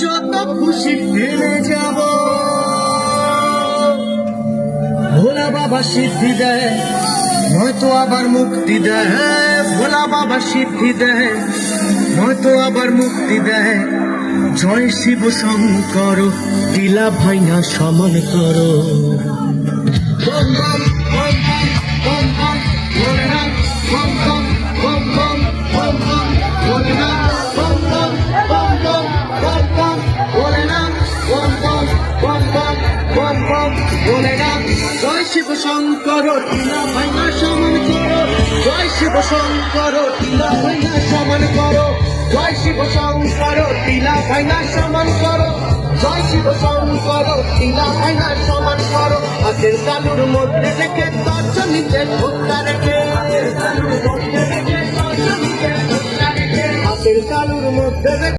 যত খুশি ফেলে যাব, ভোলা বাবা সিদ্ধি দেয়, নয়তো আবার মুক্তি দেয়। ভোলা বাবা সিদ্ধি দেয়, নয়তো আবার মুক্তি দেয়। জয় শিব শঙ্কর, টিলা ভাইনা সমান করো। Bomb bomb bomb bomb bomb ভোলে না, bomb bomb bomb bomb bomb bomb ভোলে না, bomb bomb bomb bomb bomb bomb ভোলে না, bomb bomb bomb bomb bomb bomb ভোলে না। জয় শিব শঙ্কর, টিলা ভাইনা সমান করো। জয় শিব শঙ্কর, টিলা ভাইনা সমান করো। জয় শিব শঙ্কর, টিলা ভাইনা সমান করো। জয় শিব শঙ্কর, টিলা ভাইনা সমান করো। হাতের তালুর মধ্যে রেখে দর্শন নিচে ধোক্কা রেখে, হাতের তালুর মধ্যে রেখে